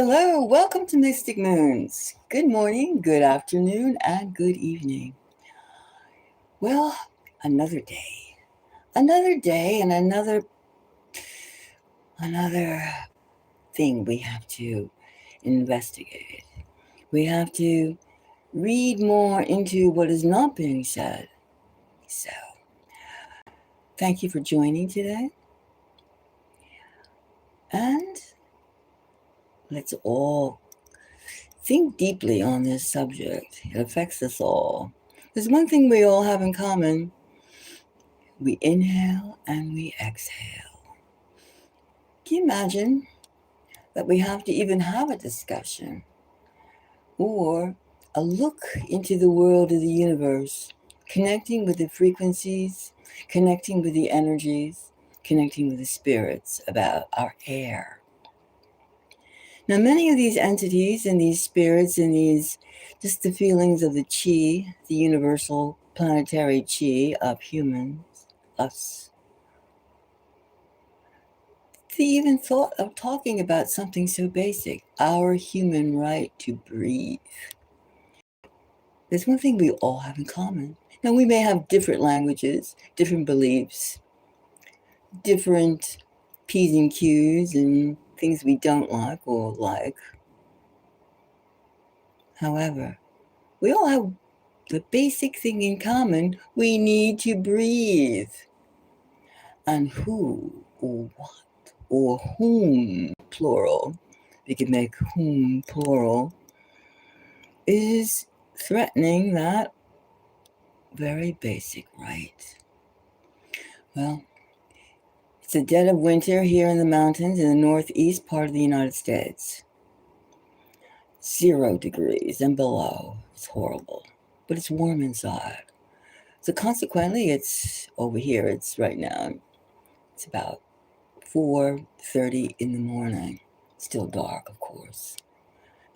Hello, welcome to Mystic Moons. Good morning, good afternoon, and good evening. Well, another day. Another day and another thing we have to investigate. We have to read more into what is not being said. So, thank you for joining today. And let's all think deeply on this subject. It affects us all. There's one thing we all have in common. We inhale and we exhale. Can you imagine that we have to even have a discussion or a look into the world of the universe, connecting with the frequencies, connecting with the energies, connecting with the spirits about our air? Now, many of these entities and these spirits and these, just the feelings of the chi, the universal planetary chi of humans, us, they even thought of talking about something so basic, our human right to breathe. There's one thing we all have in common. Now, we may have different languages, different beliefs, different P's and Q's and things we don't like or like. However, we all have the basic thing in common. We need to breathe. And who or what or whom, plural, we can make whom plural, is threatening that very basic right. Well, it's the dead of winter here in the mountains in the northeast part of the United States. 0 degrees and below. It's horrible, but it's warm inside. So consequently, it's over here, it's right now, it's about 4:30 in the morning. Still dark, of course.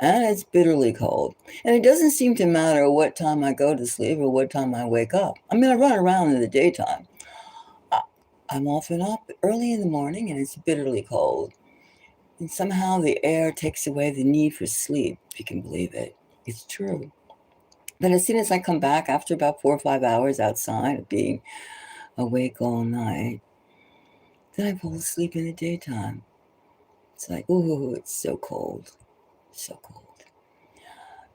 And it's bitterly cold. And it doesn't seem to matter what time I go to sleep or what time I wake up. I mean, I run around in the daytime. I'm often up early in the morning and it's bitterly cold. And somehow the air takes away the need for sleep, if you can believe it. It's true. But as soon as I come back after about 4 or 5 hours outside of being awake all night, then I fall asleep in the daytime. It's like, ooh, it's so cold. So cold.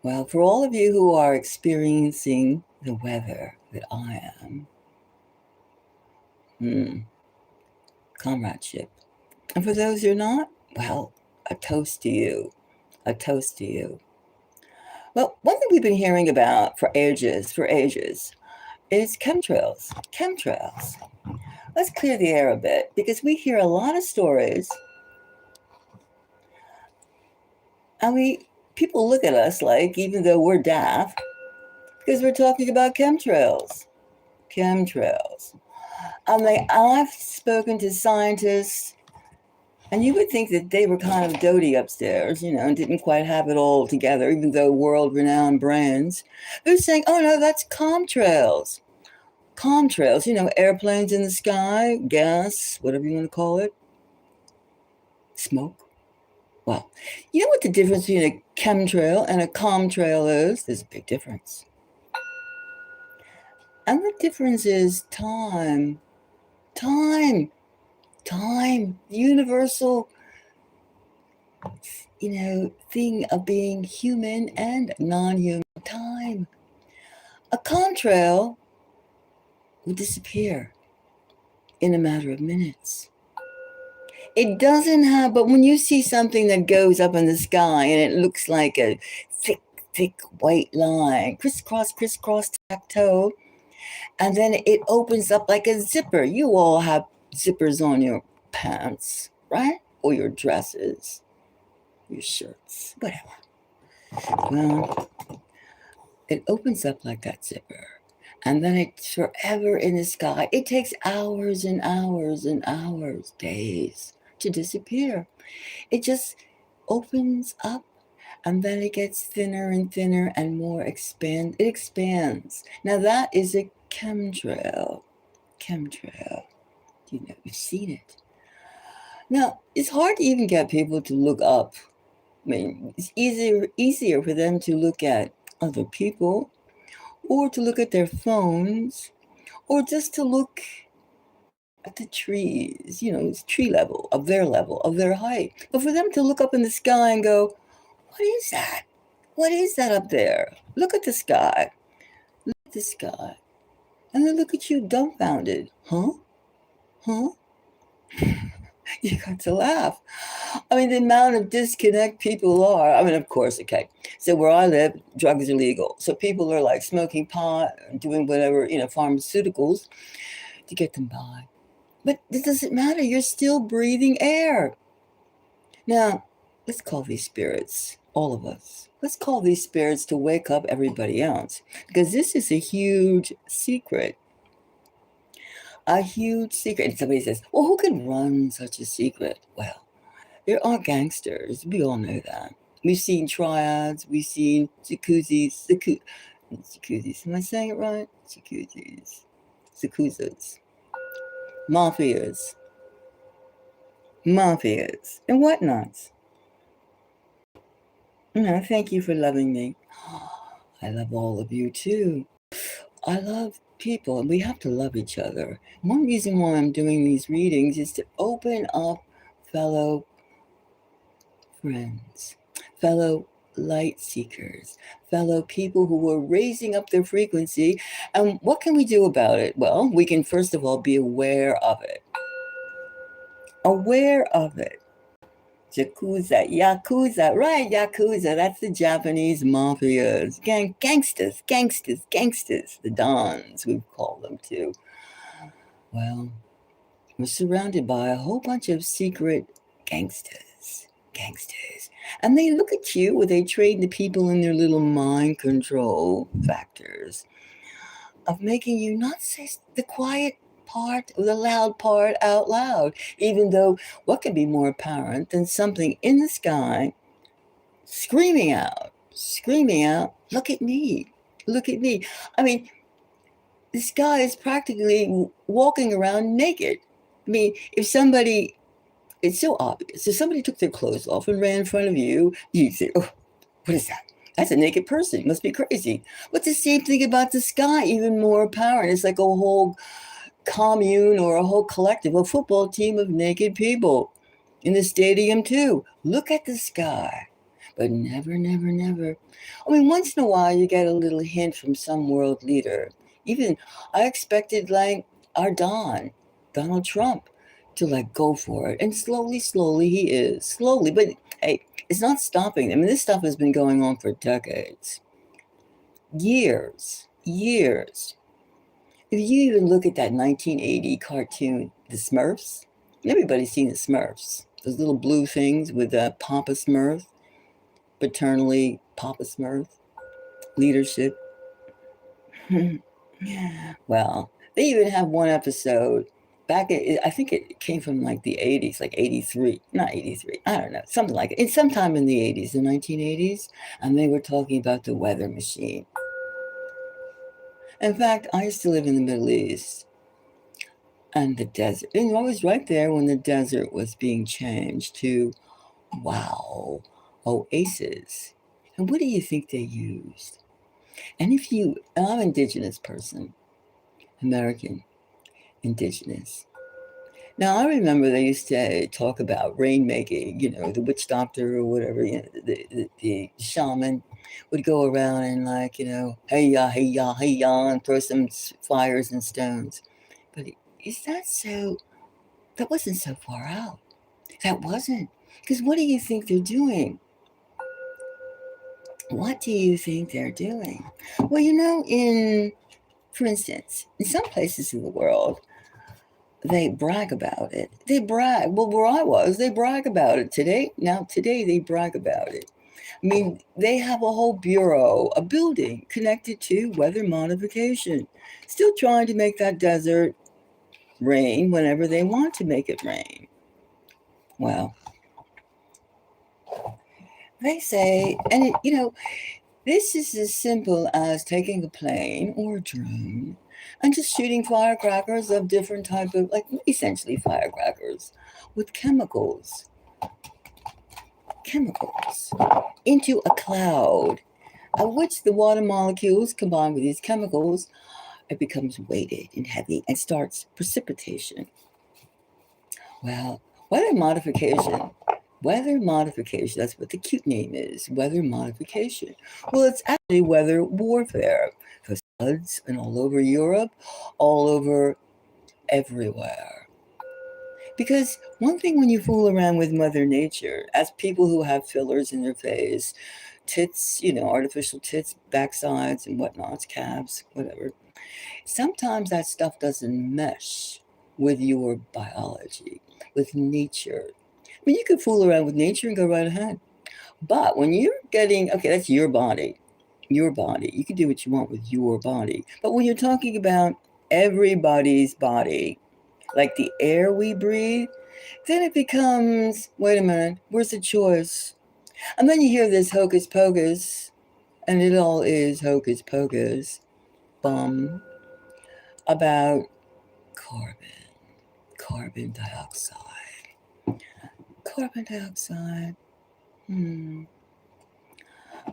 Well, for all of you who are experiencing the weather that I am, comradeship. And for those who are not, well, a toast to you. A toast to you. Well, one thing we've been hearing about for ages, is chemtrails. Chemtrails. Let's clear the air a bit because we hear a lot of stories and people look at us like, even though we're daft, because we're talking about chemtrails. Chemtrails. I've spoken to scientists, and you would think that they were kind of doty upstairs, and didn't quite have it all together, even though world-renowned brands. They're saying, oh no, that's chemtrails. Chemtrails, airplanes in the sky, gas, whatever you want to call it. Smoke. Well, you know what the difference between a chemtrail and a chemtrail is? There's a big difference. And the difference is time. Time. Universal, thing of being human and non-human. Time. A chemtrail will disappear in a matter of minutes. It doesn't have, but when you see something that goes up in the sky and it looks like a thick white line, crisscross, tack-toe, and then it opens up like a zipper. You all have zippers on your pants, right? Or your dresses, your shirts, whatever. Well, it opens up like that zipper. And then it's forever in the sky. It takes hours and hours and hours, days, to disappear. It just opens up and then it gets thinner and thinner and more it expands. Now that is a chemtrail. You've seen it. Now, it's hard to even get people to look up mean, it's easier for them to look at other people or to look at their phones or just to look at the trees, it's tree level, of their height. But for them to look up in the sky and go, what is that? What is that up there? Look at the sky. Look at the sky. And then look at you dumbfounded. Huh? Huh? You got to laugh. I mean, the amount of disconnect people are. I mean, of course, okay. So where I live, drugs are legal. So people are like smoking pot, doing whatever, pharmaceuticals to get them by. But it doesn't matter. You're still breathing air. Now, let's call these spirits, all of us. Let's call these spirits to wake up everybody else. Because this is a huge secret. A huge secret. And somebody says, well, who can run such a secret? Well, there are gangsters. We all know that. We've seen triads. We've seen jacuzzis. Jacuzzis. Am I saying it right? Jacuzzis. Zakuzas. Mafias, and whatnots. Thank you for loving me. I love all of you too. I love people, and we have to love each other. One reason why I'm doing these readings is to open up fellow friends, fellow light seekers, fellow people who are raising up their frequency. And what can we do about it? Well, we can first of all be aware of it. Aware of it. Yakuza, right? Yakuza, that's the Japanese mafias. Gangsters, the dons, we call them too. Well, we're surrounded by a whole bunch of secret gangsters. And they look at you, or they train the people in their little mind control factors of making you not say the quiet part or the loud part out loud, even though what can be more apparent than something in the sky screaming out, look at me. I mean, the sky is practically walking around naked. I mean, it's so obvious. If somebody took their clothes off and ran in front of you, you'd say, oh, what is that? That's a naked person. It must be crazy. But the same thing about the sky, even more apparent. It's like a whole commune or a whole collective, a football team of naked people in the stadium too. Look at the sky, but never. I mean, once in a while you get a little hint from some world leader. Even I expected like our Donald Trump, to like go for it. And slowly he is. Slowly, but hey, it's not stopping them. I mean, this stuff has been going on for decades. Years. If you even look at that 1980 cartoon, The Smurfs, everybody's seen The Smurfs. Those little blue things with Papa Smurf, paternally Papa Smurf, leadership. Well, they even have one episode I think it came from like the 80s, like 83, not 83, I don't know, something like it. It's sometime in the 80s, the 1980s, and they were talking about the weather machine. In fact, I used to live in the Middle East and the desert. And I was right there when the desert was being changed to, wow, oases. And what do you think they used? And I'm an indigenous person, American, indigenous. Now, I remember they used to talk about rainmaking, the witch doctor or whatever, the shaman would go around and like, hey ya, and throw some fires and stones. But is that so? That wasn't so far out. That wasn't. Because what do you think they're doing? What do you think they're doing? Well, for instance, in some places in the world, they brag about it. They brag. Well, where I was, they brag about it today. Now, today, they brag about it. I mean, they have a whole bureau, a building connected to weather modification, still trying to make that desert rain whenever they want to make it rain. Well, they say, and this is as simple as taking a plane or a drone and just shooting firecrackers of different type of, like essentially firecrackers with chemicals chemicals into a cloud, at which the water molecules combine with these chemicals, it becomes weighted and heavy and starts precipitation. Well, weather modification, that's what the cute name is, weather modification. Well, it's actually weather warfare, because floods and all over Europe, all over everywhere. Because one thing when you fool around with Mother Nature, as people who have fillers in their face, tits, artificial tits, backsides and whatnots, calves, whatever, sometimes that stuff doesn't mesh with your biology, with nature. I mean, you can fool around with nature and go right ahead. But when you're getting, okay, that's your body. You can do what you want with your body. But when you're talking about everybody's body, like the air we breathe, then it becomes, wait a minute, where's the choice? And then you hear this hocus pocus, and it all is hocus pocus, about carbon dioxide. Carbon dioxide.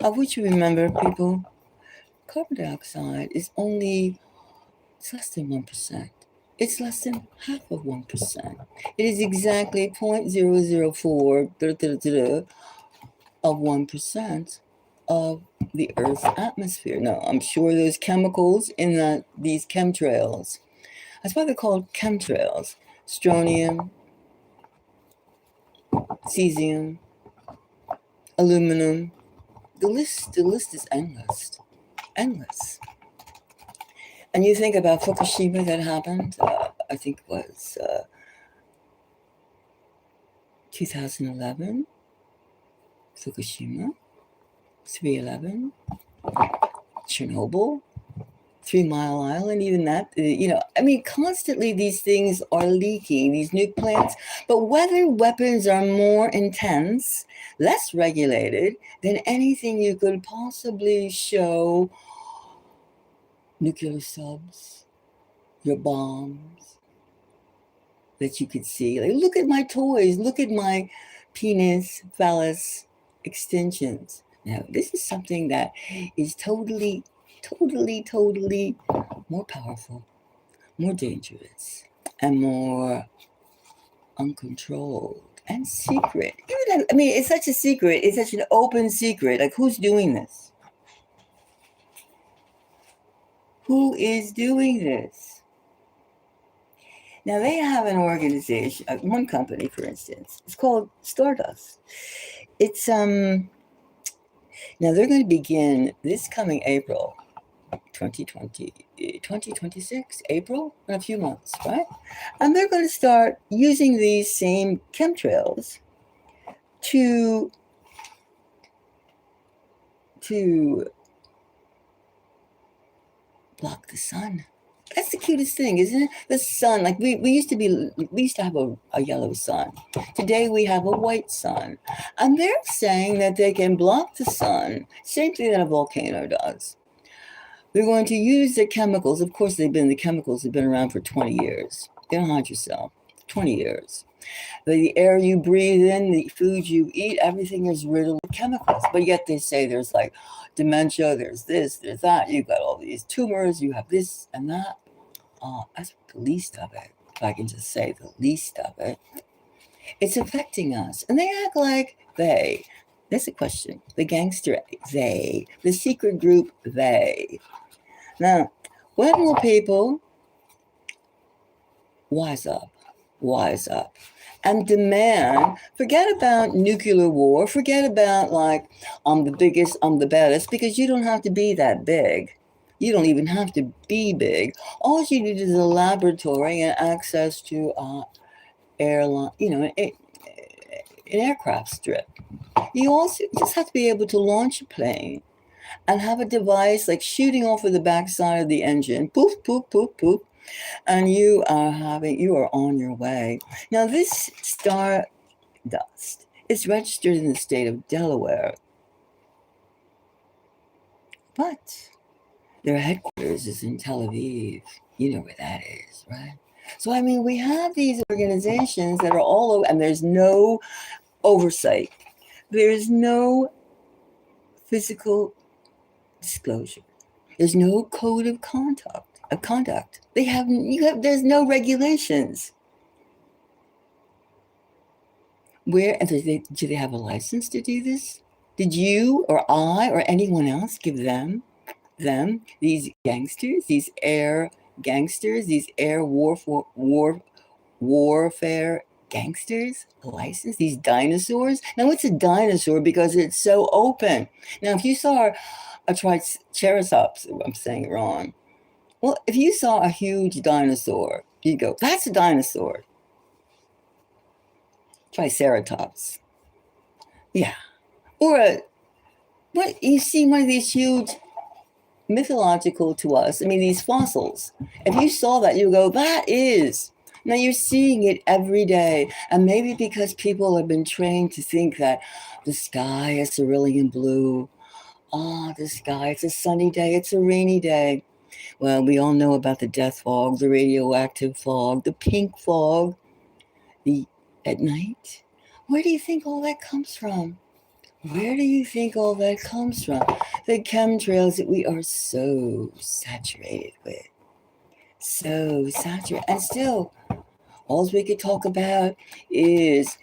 Of which you remember, people, carbon dioxide is it's less than 1%. It's less than half of 1%. It is exactly 0.004 of 1% of the Earth's atmosphere. Now, I'm sure there's chemicals in these chemtrails. That's why they're called chemtrails. Strontium, cesium, aluminum. The list is endless. And you think about Fukushima that happened, I think it was 2011. Fukushima, 311, Chernobyl, 3 Mile Island, even that, constantly these things are leaking, these nuke plants. But whether weapons are more intense, less regulated than anything you could possibly show, nuclear subs, your bombs that you could see. Like, look at my toys, look at my penis, phallus extensions. Now, this is something that is totally more powerful, more dangerous, and more uncontrolled and secret. It's such a secret. It's such an open secret. Like, who's doing this? Who is doing this? Now, they have an organization, one company, for instance. It's called Stardust. It's, now they're going to begin this coming April, 2026, April, in a few months, right? And they're going to start using these same chemtrails to block the sun. That's the cutest thing, isn't it? The sun, like we used to have a yellow sun. Today we have a white sun. And they're saying that they can block the sun, same thing that a volcano does. They're going to use the chemicals. Of course, the chemicals have been around for 20 years. Don't hide yourself. 20 years. The air you breathe in, the food you eat, everything is riddled with chemicals. But yet they say there's like dementia, there's this, there's that. You've got all these tumors, you have this and that. That's the least of it. If I can just say the least of it. It's affecting us. And they act like they. That's a question. The gangster, they. The secret group, they. Now, when will people wise up, and demand, forget about nuclear war, forget about like, I'm the biggest, I'm the baddest, because you don't have to be that big. You don't even have to be big. All you need is a laboratory and access to airline, an aircraft strip. You also just have to be able to launch a plane and have a device like shooting off of the backside of the engine, poof, poof, poof, poof, and you are on your way. Now, this Stardust is registered in the state of Delaware, but their headquarters is in Tel Aviv. You know where that is, right? So, we have these organizations that are all over, and there's no oversight. There is no physical disclosure. There's no code of conduct. There's no regulations. Where do they have a license to do this? Did you or I or anyone else give them these gangsters, these air gangsters, these air warfare gangsters a license? These dinosaurs. Now, what's a dinosaur? Because it's so open. Now, if you saw a triceratops, I'm saying it wrong. Well, if you saw a huge dinosaur, you go, that's a dinosaur. Triceratops. Yeah. Or what you see one of these huge mythological to us. I mean, these fossils. If you saw that, you go, that is. Now you're seeing it every day. And maybe because people have been trained to think that the sky is cerulean blue. The sky, it's a sunny day, it's a rainy day. Well, we all know about the death fog, the radioactive fog, the pink fog, at night. Where do you think all that comes from? Where do you think all that comes from? The chemtrails that we are so saturated with. So saturated. And still, all we could talk about is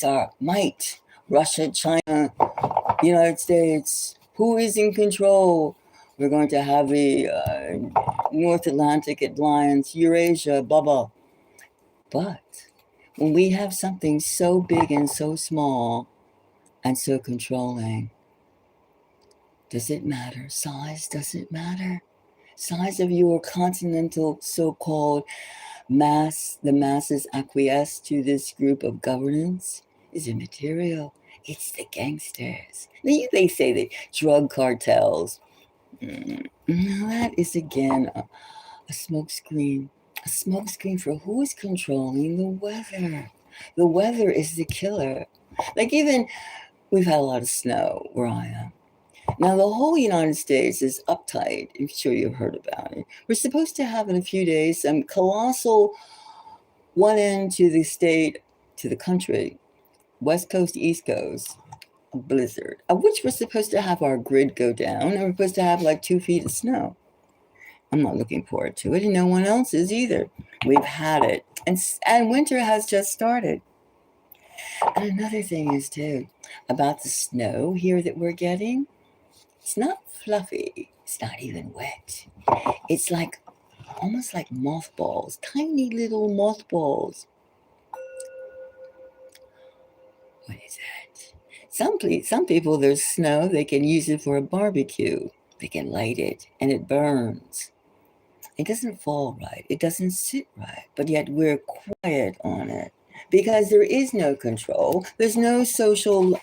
our might. Russia, China, United States. Who is in control? We're going to have the North Atlantic Alliance, Eurasia, blah, blah. But when we have something so big and so small and so controlling, does it matter? Size doesn't matter. Size of your continental so-called the masses acquiesce to this group of governance is immaterial. It's the gangsters. They say the drug cartels. Now that is again a smokescreen. A smokescreen for who is controlling the weather. The weather is the killer. Like even, we've had a lot of snow where I am. Now the whole United States is uptight. I'm sure you've heard about it. We're supposed to have in a few days some colossal one end to the state, to the country, West Coast, East Coast, a blizzard, of which we're supposed to have our grid go down, and we're supposed to have like 2 feet of snow. I'm not looking forward to it, and no one else is either. We've had it, and winter has just started. And another thing is too, about the snow here that we're getting, it's not fluffy, it's not even wet. It's like, almost like mothballs, tiny little mothballs. What is that? Some people, there's snow, they can use it for a barbecue. They can light it, and it burns. It doesn't fall right. It doesn't sit right. But yet we're quiet on it because there is no control. There's no social.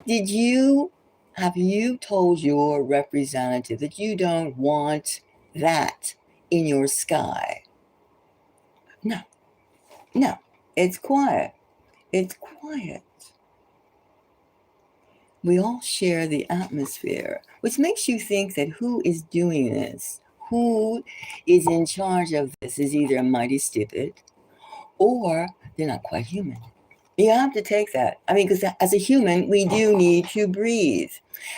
Have you told your representative that you don't want that in your sky? No. It's quiet. It's quiet. We all share the atmosphere, which makes you think that who is doing this, who is in charge of this, is either mighty stupid or they're not quite human. You have to take that. I mean, because as a human, we do need to breathe.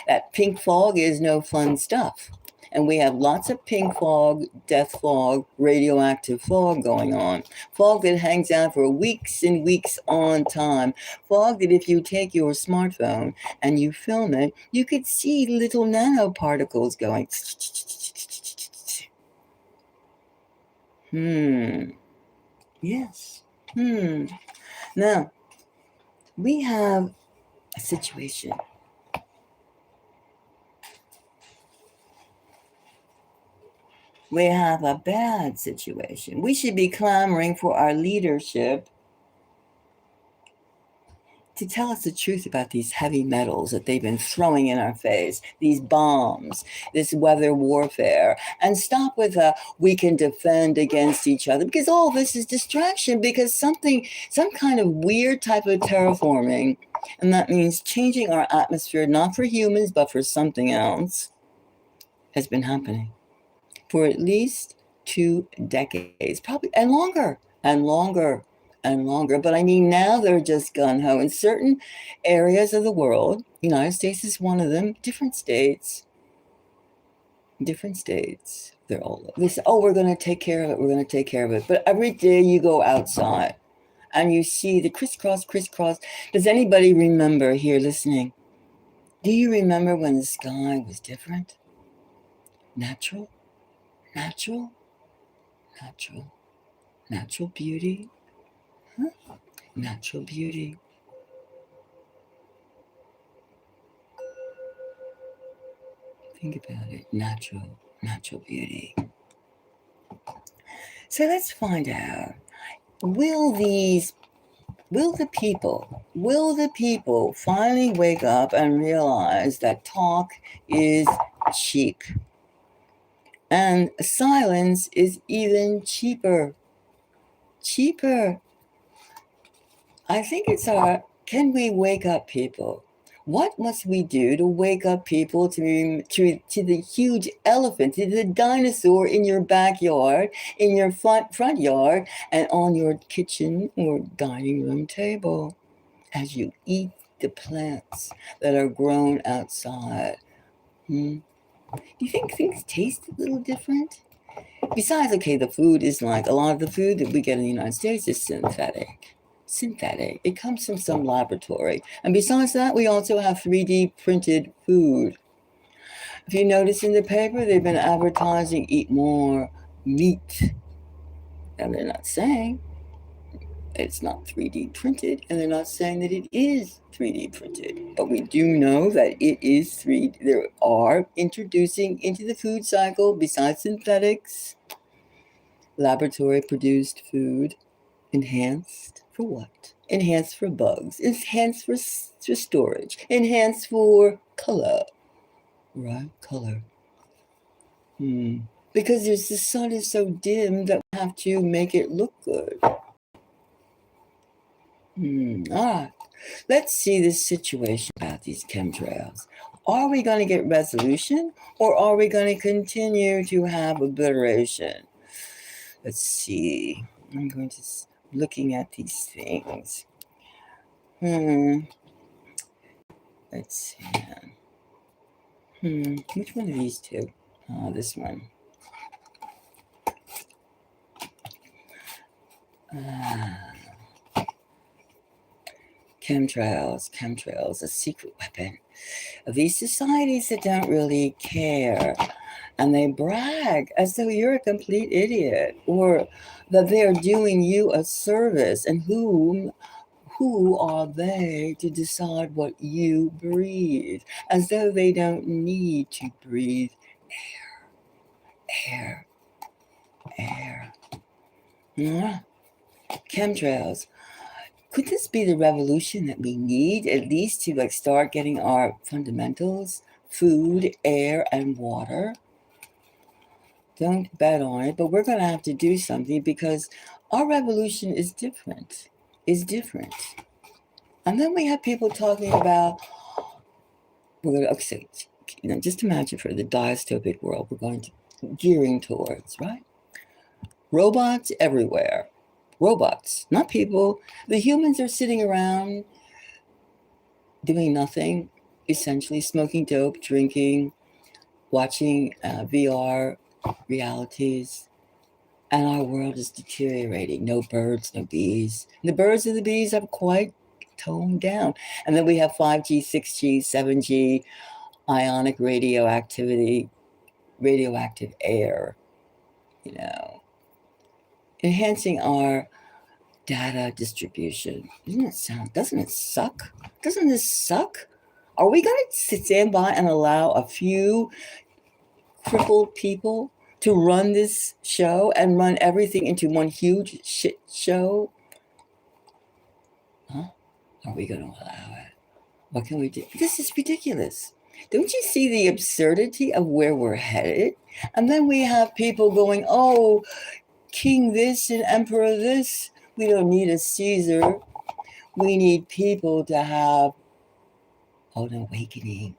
That pink fog is no fun stuff. And we have lots of pink fog, death fog, radioactive fog going on. Fog that hangs out for weeks and weeks on time. Fog that if you take your smartphone and you film it, you could see little nanoparticles going. Yes. Now, we have a situation. We have a bad situation. We should be clamoring for our leadership to tell us the truth about these heavy metals that they've been throwing in our face, these bombs, this weather warfare, and stop with we can defend against each other, because all this is distraction, because some kind of weird type of terraforming, and that means changing our atmosphere, not for humans, but for something else, has been happening for at least 2 decades, probably, and longer. and longer. But I mean, now they're just gung-ho. In certain areas of the world, United States is one of them, different states, they're all, they say, oh, we're going to take care of it, we're going to take care of it. But every day you go outside and you see the crisscross. Does anybody remember here listening? Do you remember when the sky was different? Natural beauty. Huh? Natural beauty. Think about it. Natural beauty. So let's find out. Will the people finally wake up and realize that talk is cheap and silence is even cheaper? I think it's can we wake up people? What must we do to wake up people to the huge elephant, to the dinosaur in your backyard, in your front yard, and on your kitchen or dining room table as you eat the plants that are grown outside? Do you think things taste a little different? Besides, okay, the food is like a lot of the food that we get in the United States is synthetic. It comes from some laboratory. And besides that, we also have 3D printed food. If you notice in the paper, they've been advertising eat more meat. And they're not saying it's not 3D printed, and they're not saying that it is 3D printed. But we do know that it is 3D. There are introducing into the food cycle, besides synthetics, laboratory produced food. Enhanced for what? Enhanced for bugs. Enhanced for storage. Enhanced for color. Right? Color. Because the sun is so dim that we have to make it look good. All right. Let's see this situation about these chemtrails. Are we going to get resolution, or are we going to continue to have obliteration? Let's see. I'm going to looking at these things. Let's see. Which one of these two? This one. Chemtrails, a secret weapon of these societies that don't really care. And they brag as though you're a complete idiot, or that they're doing you a service. And who are they to decide what you breathe? As though they don't need to breathe air. Yeah. Chemtrails. Could this be the revolution that we need, at least to start getting our fundamentals, food, air, and water? Don't bet on it, but we're going to have to do something, because our revolution is different. And then we have people talking about, just imagine for the dystopic world we're going to gearing towards, right? Robots everywhere. Robots, not people. The humans are sitting around doing nothing, essentially smoking dope, drinking, watching VR realities, and our world is deteriorating. No birds, no bees. And the birds and the bees have quite toned down. And then we have 5G, 6G, 7G, ionic radioactive air, enhancing our data distribution. Doesn't it suck? Doesn't this suck? Are we going to stand by and allow a few crippled people to run this show and run everything into one huge shit show? Huh? Are we going to allow it? What can we do? This is ridiculous. Don't you see the absurdity of where we're headed? And then we have people going, oh, king this and emperor this. We don't need a Caesar. We need people to have an awakening,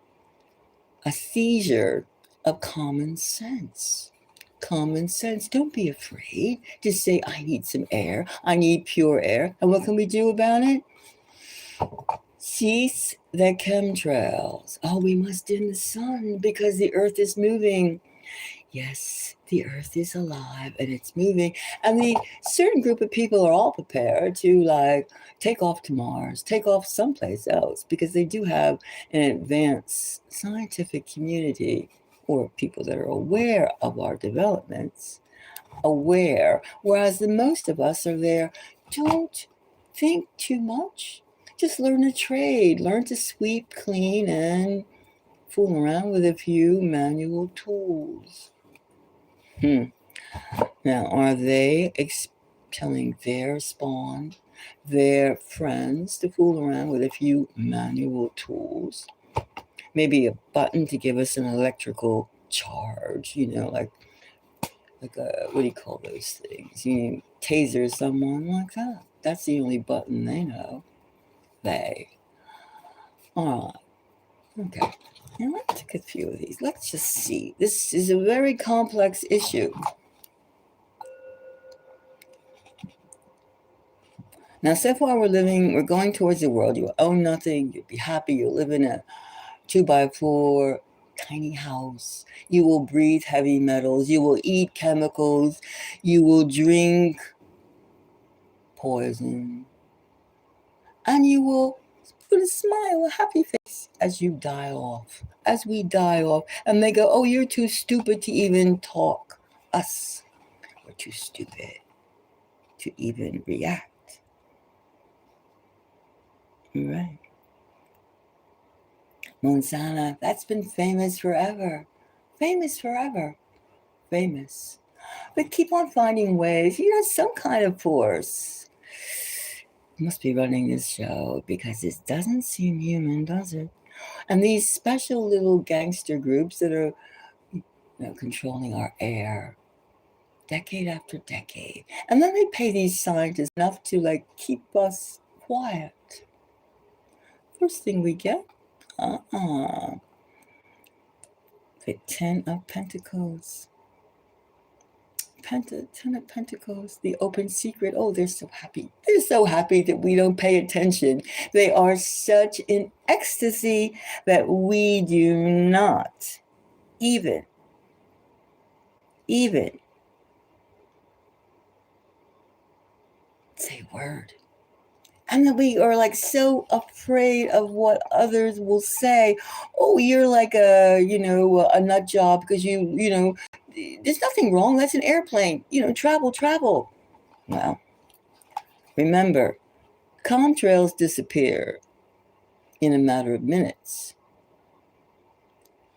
a seizure of common sense. common sense. Don't be afraid to say, I need some air. I need pure air. And what can we do about it? Cease the chemtrails. Oh, we must dim the sun because the earth is moving. Yes, the earth is alive and it's moving. And the certain group of people are all prepared to take off to Mars, take off someplace else, because they do have an advanced scientific community, or people that are aware of our developments, whereas the most of us are there. Don't think too much. Just learn a trade, learn to sweep, clean, and fool around with a few manual tools. Now, are they telling their spawn, their friends, to fool around with a few manual tools? Maybe a button to give us an electrical charge, like a, what do you call those things? You taser someone like that. That's the only button they know. All right. Okay. Now let's take a few of these. Let's just see. This is a very complex issue. Now, so far we're going towards a world you own nothing, you'll be happy, you'll live in a 2x4 tiny house, you will breathe heavy metals, you will eat chemicals, you will drink poison, and you will put a smile, a happy face as you die off, as we die off, and they go, oh, you're too stupid to even talk. Us, we're too stupid to even react. Right. Monsanto, that's been famous forever. Famous. But keep on finding ways, some kind of force must be running this show, because it doesn't seem human, does it? And these special little gangster groups that are controlling our air decade after decade. And then they pay these scientists enough to keep us quiet. First thing we get, the 10 of Pentacles. 10 of Pentacles, the open secret. Oh, they're so happy. They're so happy that we don't pay attention. They are such in ecstasy that we do not even say a word. And then we are so afraid of what others will say. Oh, you're like a nut job because there's nothing wrong. That's an airplane. Travel. Well, remember, chemtrails disappear in a matter of minutes.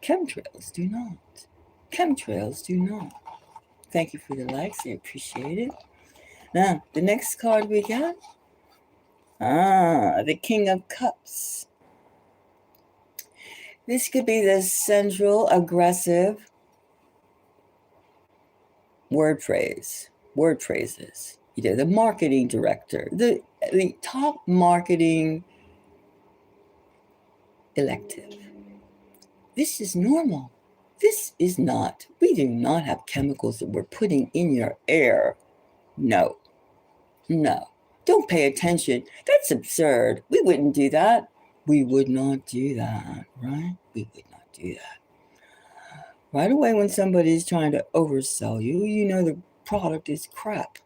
Chemtrails do not. Thank you for the likes. I appreciate it. Now, the next card we got. The King of Cups. This could be the central aggressive word phrases. The marketing director, the top marketing elective. This is normal. This is not. We do not have chemicals that we're putting in your air. No. Don't pay attention. That's absurd. We wouldn't do that. We would not do that, right? We would not do that. Right away when somebody's trying to oversell you, the product is crap.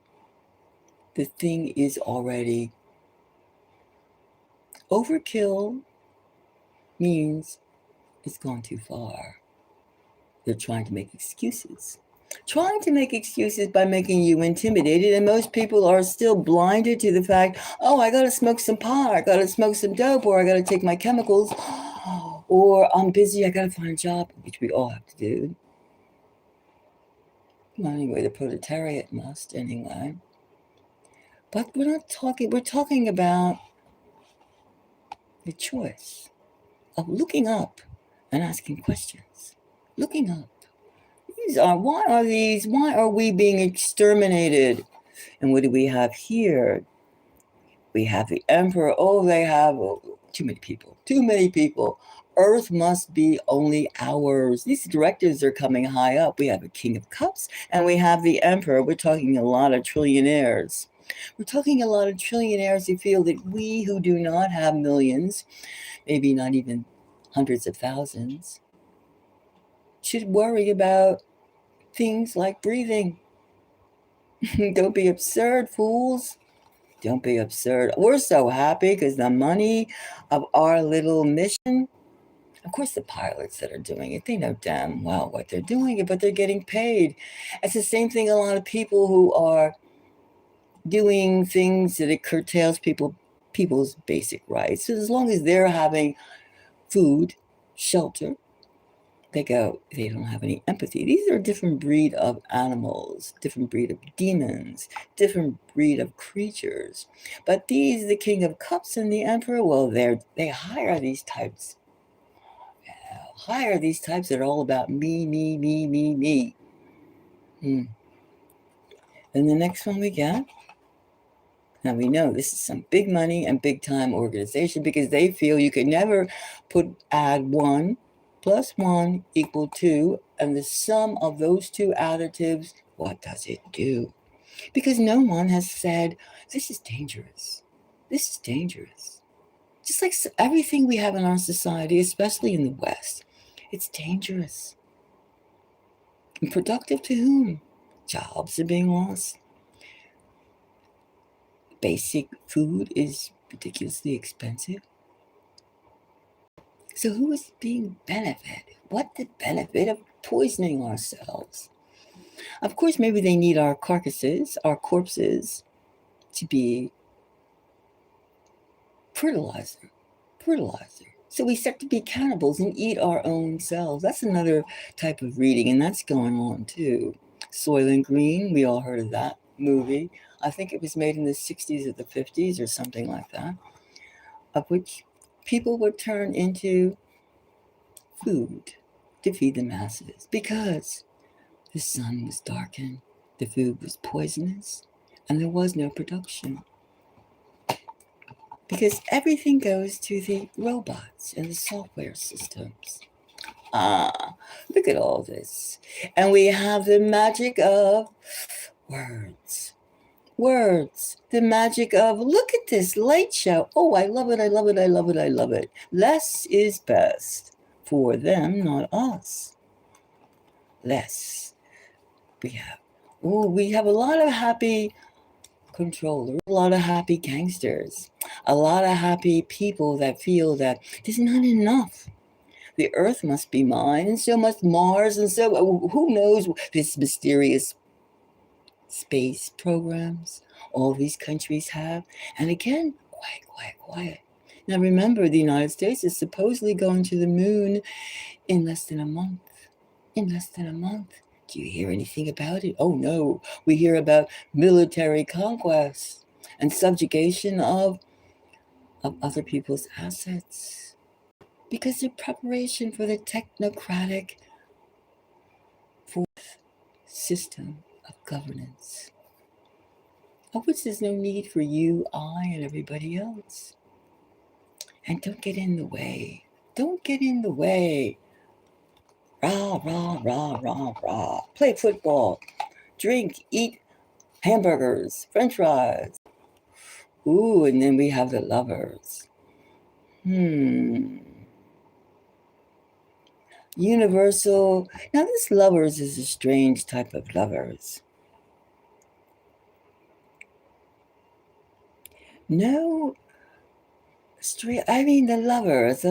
The thing is already overkill, means it's gone too far. They're trying to make excuses. By making you intimidated, and most people are still blinded to the fact, oh, I gotta smoke some pot, I gotta smoke some dope, or I gotta take my chemicals, or I'm busy, I gotta find a job, which we all have to do. Well, anyway, the proletariat must, anyway. But we're talking about the choice of looking up and asking questions. Looking up. Why are we being exterminated? And what do we have here? We have the emperor. Oh, they have too many people. earth must be only ours. These directors are coming high up. We have a King of Cups and we have the Emperor. We're talking a lot of trillionaires. We're talking a lot of trillionaires who feel that we who do not have millions, maybe not even hundreds of thousands, should worry about things like breathing. Don't be absurd, fools. Don't be absurd. We're so happy because the money of our little mission, of course, the pilots that are doing it, they know damn well what they're doing, but they're getting paid. It's the same thing a lot of people who are doing things that it curtails people's basic rights. So as long as they're having food, shelter, they don't have any empathy. These are a different breed of animals, different breed of demons, different breed of creatures. But these, the King of Cups and the Emperor, well, they hire these types. Hire these types that are all about me, me, me, me, me. And the next one we get. Now we know this is some big money and big time organization because they feel you can never add 1 plus 1 equal 2, and the sum of those two additives, what does it do? Because no one has said, this is dangerous. This is dangerous. Just like everything we have in our society, especially in the West, it's dangerous. And productive to whom? Jobs are being lost. Basic food is ridiculously expensive. So who is being benefited? What the benefit of poisoning ourselves? Of course, maybe they need our carcasses, our corpses, to be fertilizer. So we start to be cannibals and eat our own selves. That's another type of reading, and that's going on too. Soylent Green, we all heard of that movie. I think it was made in the 60s or the 50s or something like that, of which people would turn into food to feed the masses because the sun was darkened, the food was poisonous, and there was no production. Because everything goes to the robots and the software systems. Look at all this. And we have the magic of words. Words. The magic of, look at this light show. Oh, I love it, I love it, I love it, I love it. Less is best for them, not us. Less. We have a lot of happy controllers, a lot of happy gangsters, a lot of happy people that feel that there's not enough. The earth must be mine, and so must Mars, and so who knows this mysterious space programs all these countries have. And again, quiet. Now remember, the United States is supposedly going to the moon in less than a month. Do you hear anything about it? Oh no, we hear about military conquest and subjugation of other people's assets because they're preparation for the technocratic fourth system of governance, of which there's no need for you, I, and everybody else. And don't get in the way. Don't get in the way. Rah, rah, rah, rah, rah. Play football. Drink, eat hamburgers, french fries. Ooh, and then we have the lovers. Universal. Now, this lovers is a strange type of lovers. No, I mean, the lovers.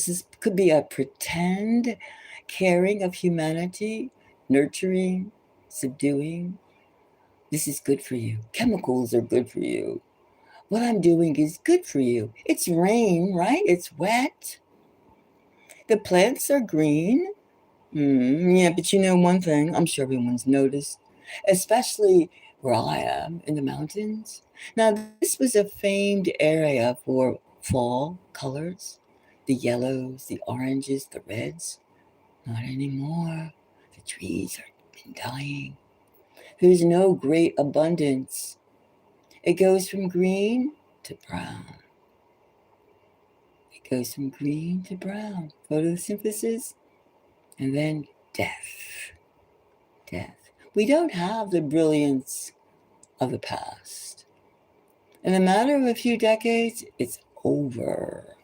This could be a pretend caring of humanity, nurturing, subduing. This is good for you. Chemicals are good for you. What I'm doing is good for you. It's rain, right? It's wet. The plants are green. Yeah, but you know one thing, I'm sure everyone's noticed, especially where I am in the mountains. Now, this was a famed area for fall colors, the yellows, the oranges, the reds. Not anymore. The trees have been dying. There's no great abundance. It goes from green to brown. It goes from green to brown. Photosynthesis, and then death. Death. We don't have the brilliance of the past. In a matter of a few decades, it's over.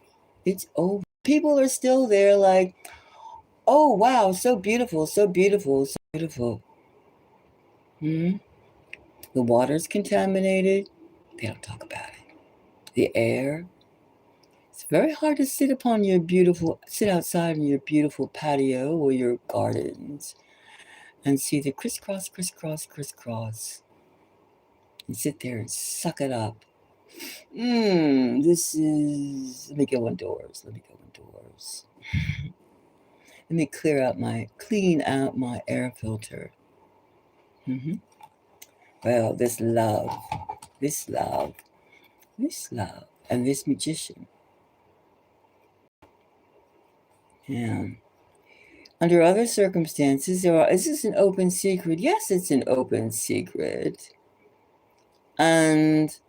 It's over. People are still there like, oh, wow, so beautiful, so beautiful, so beautiful. The water's contaminated. They don't talk about it. The air. It's very hard to sit outside in your beautiful patio or your gardens and see the crisscross, crisscross, crisscross. And sit there and suck it up. Let me go indoors. Let me clean out my air filter. Well, this love, and this magician. Yeah. Under other circumstances, is this an open secret? Yes, it's an open secret. And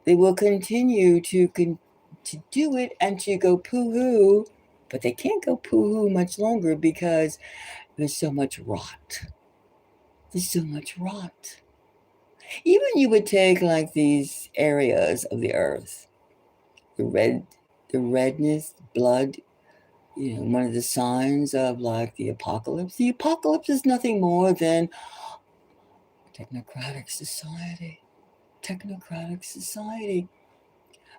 they will continue to do it and to go poo-hoo, but they can't go poo-hoo much longer because there's so much rot. Even you would take like these areas of the earth, the redness, blood, one of the signs of like the apocalypse. The apocalypse is nothing more than technocratic society,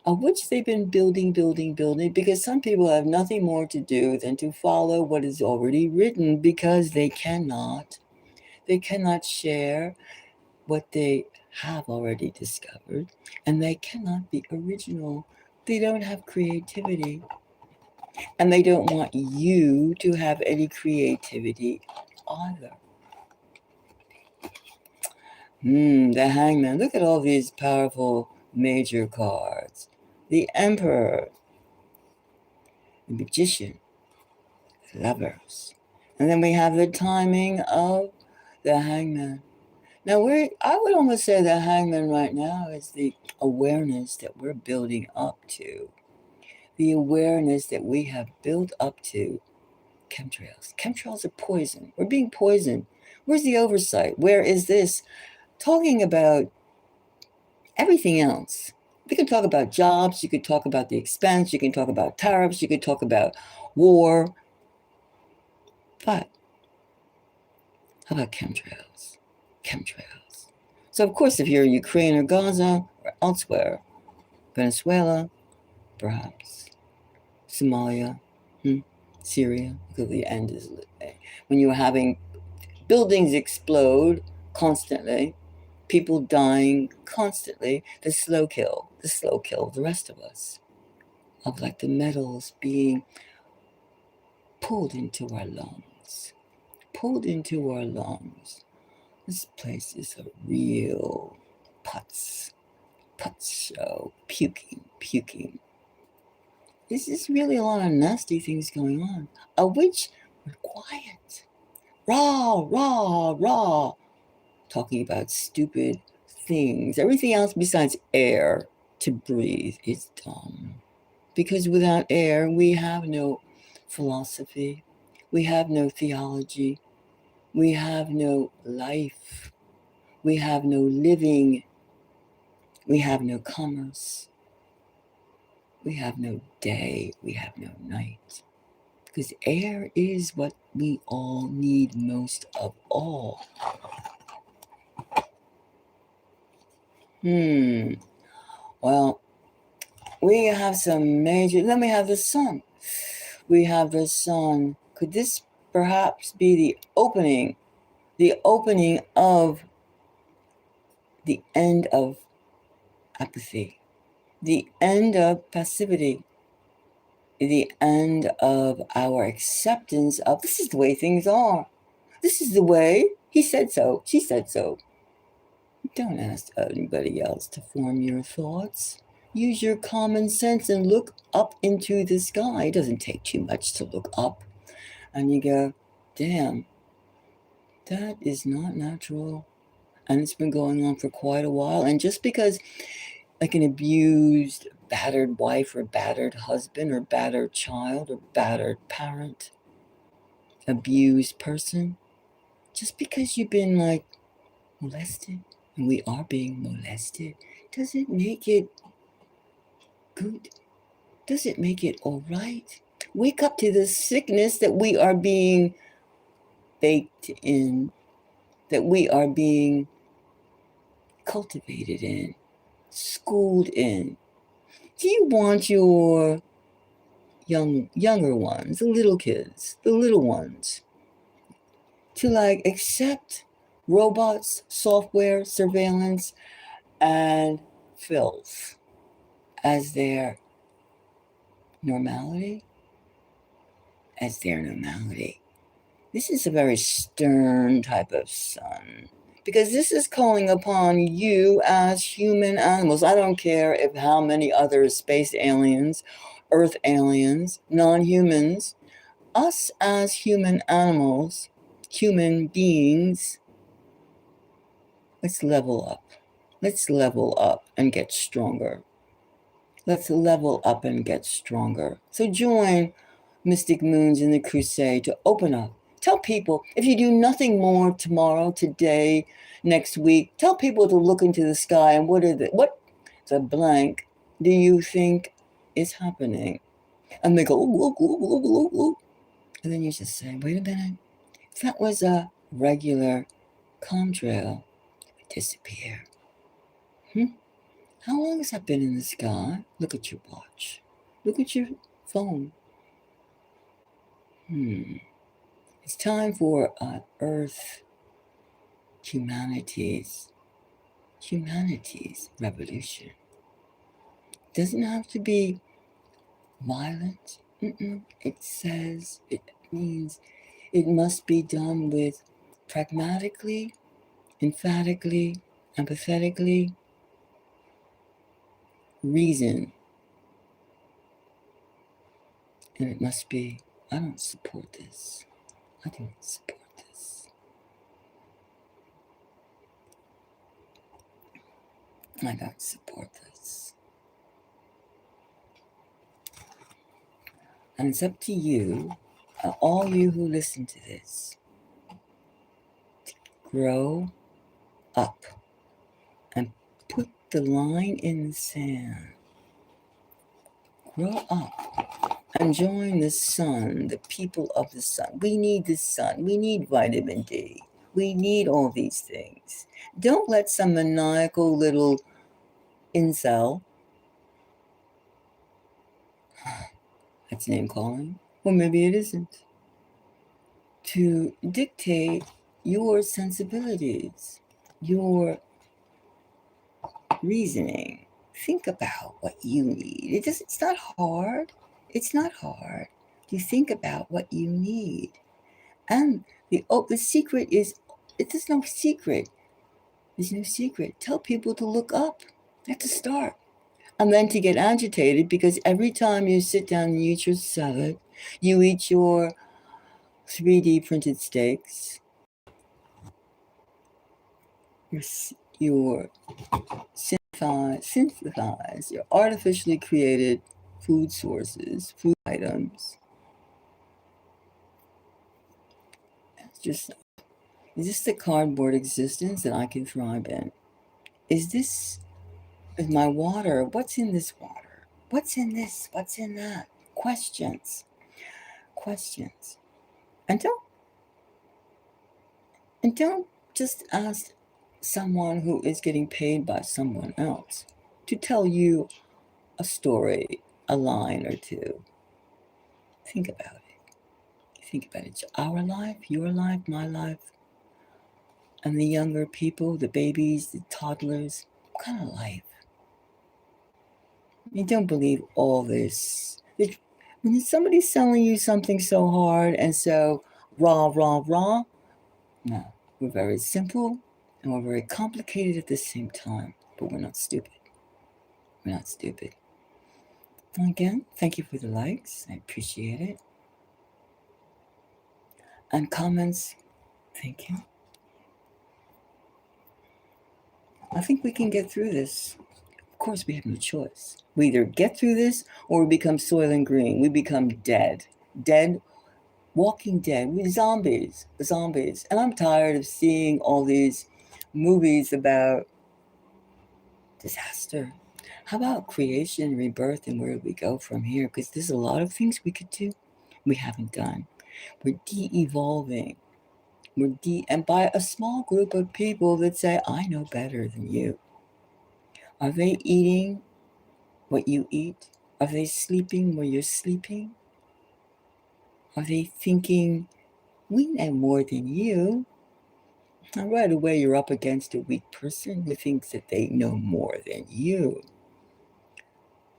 of which they've been building, because some people have nothing more to do than to follow what is already written, because they cannot share what they have already discovered, and they cannot be original. They don't have creativity, and they don't want you to have any creativity either. The Hangman. Look at all these powerful major cards. The Emperor, the Magician, the Lovers. And then we have the timing of the Hangman. Now, I would almost say the Hangman right now is the awareness that we're building up to. The awareness that we have built up to chemtrails. Chemtrails are poison. We're being poisoned. Where's the oversight? Where is this? Talking about everything else. We can talk about jobs. You could talk about the expense. You can talk about tariffs. You could talk about war. But how about chemtrails? So, of course, if you're Ukraine or Gaza or elsewhere, Venezuela, perhaps, Somalia, Syria, because the end is when you're having buildings explode constantly, people dying constantly, the slow kill the rest of us, of like the metals being pulled into our lungs. This place is a real putz show, puking. This is really a lot of nasty things going on, of which we're quiet. Raw, talking about stupid things. Everything else besides air to breathe is dumb. Because without air, we have no philosophy. We have no theology. We have no life. We have no living. We have no commerce. We have no day. We have no night. Because air is what we all need most of all. Well, we have some major. Then we have the sun. Could this perhaps be the opening of the end of apathy, the end of passivity, the end of our acceptance of this is the way things are. This is the way. He said so. She said so. Don't ask anybody else to form your thoughts. Use your common sense and look up into the sky. It doesn't take too much to look up. And you go, damn, that is not natural. And it's been going on for quite a while. And just because like an abused battered wife or battered husband or battered child or battered parent, abused person, just because you've been like molested, and we are being molested, does it make it good? Does it make it all right? Wake up to the sickness that we are being baked in, that we are being cultivated in, schooled in. Do you want your younger ones, the little kids, the little ones, to like accept robots, software, surveillance, and filth as their normality? As their normality. This is a very stern type of sun, because this is calling upon you as human animals. I don't care if how many other space aliens, earth aliens, non-humans, us as human animals, human beings, let's level up. Let's level up and get stronger. Let's level up and get stronger. So join Mystic Moons in the crusade to open up. Tell people, if you do nothing more tomorrow, today, next week, tell people to look into the sky and what the blank do you think is happening? And they go, ooh, ooh, ooh, ooh, ooh, ooh. And then you just say, wait a minute. If that was a regular chemtrail, it would disappear. How long has that been in the sky? Look at your watch. Look at your phone. It's time for Earth humanity's revolution. Doesn't have to be violent. It means it must be done with pragmatically, emphatically, empathetically, reason. And it must be, I don't support this. I don't support this. I don't support this. And it's up to you, all you who listen to this, to grow up and put the line in the sand. Grow up and join the sun, the people of the sun. We need the sun. We need vitamin D. We need all these things. Don't let some maniacal little incel, that's name calling, or maybe it isn't, to dictate your sensibilities, your reasoning. Think about what you need. It's not hard. It's not hard to think about what you need. And the secret is, there's no secret. There's no secret. Tell people to look up. That's a start. And then to get agitated, because every time you sit down and you eat your salad, you eat your 3D printed steaks, your synthesize your artificially created food sources, food items. Is this the cardboard existence that I can thrive in? Is my water, what's in this water? What's in this? What's in that? Questions. And don't just ask someone who is getting paid by someone else to tell you a story, a line or two. Think about it. It's our life, your life, my life, and the younger people, the babies, the toddlers. What kind of life? You don't believe all this. When somebody's selling you something so hard and so raw, no, we're very simple and we're very complicated at the same time, but we're not stupid. And again, thank you for the likes. I appreciate it. And comments, thank you. I think we can get through this. Of course, we have no choice. We either get through this or we become soil and green. We become dead. Dead, walking dead. We're zombies. Zombies. And I'm tired of seeing all these movies about disaster. How about creation, rebirth, and where we go from here? Because there's a lot of things we could do we haven't done. We're de-evolving. And by a small group of people that say, I know better than you. Are they eating what you eat? Are they sleeping where you're sleeping? Are they thinking, we know more than you? And right away, you're up against a weak person who thinks that they know more than you.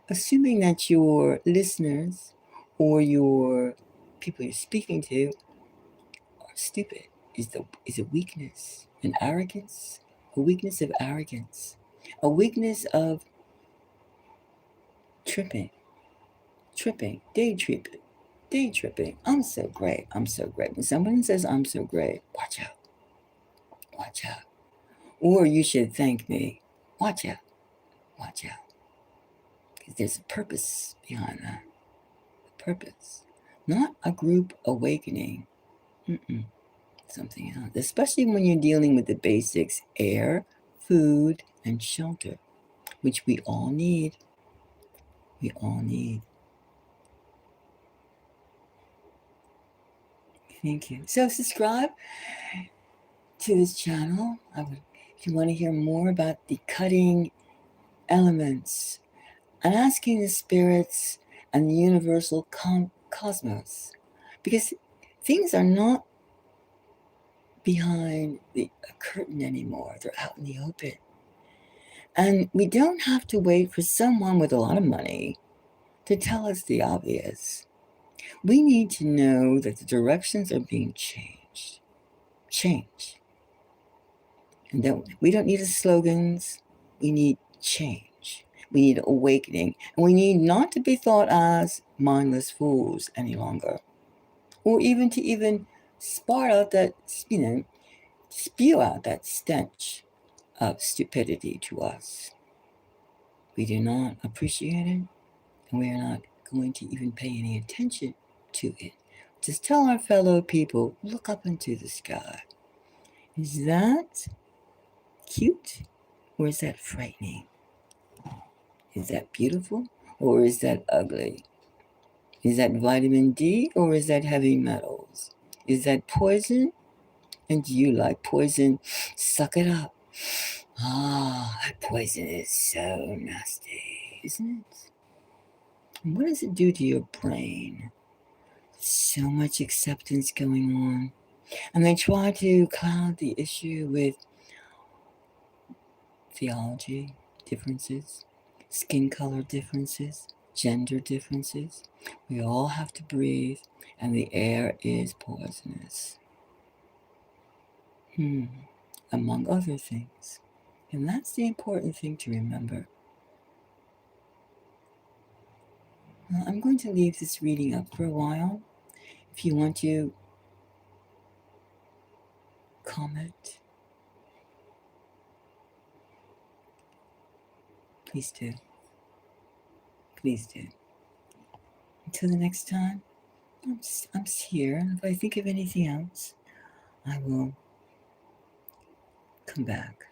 Assuming that your listeners or your people you're speaking to are stupid is a weakness, an arrogance, a weakness of arrogance, a weakness of tripping, day tripping. I'm so great. When someone says I'm so great, watch out. Or you should thank me. Watch out. Because there's a purpose behind that. A purpose. Not a group awakening. Something else. Especially when you're dealing with the basics, air, food, and shelter, which we all need. Thank you. So subscribe to this channel. If you want to hear more about the cutting elements and asking the spirits and the universal cosmos, because things are not behind the curtain anymore. They're out in the open. And we don't have to wait for someone with a lot of money to tell us the obvious. We need to know that the directions are being changed. And we don't need slogans. We need change. We need awakening. And we need not to be thought as mindless fools any longer. Or even to spew out that stench of stupidity to us. We do not appreciate it, and we are not going to even pay any attention to it. Just tell our fellow people, look up into the sky. Is that cute or is that frightening? Is that beautiful or is that ugly? Is that vitamin D or is that heavy metals? Is that poison? And do you like poison? Suck it up. That poison is so nasty, isn't it? And what does it do to your brain? So much acceptance going on. And they try to cloud the issue with theology differences, skin color differences, gender differences. We all have to breathe, and the air is poisonous. Among other things. And that's the important thing to remember. Well, I'm going to leave this reading up for a while. If you want to comment, please do. Until the next time, I'm here. And if I think of anything else, I will come back.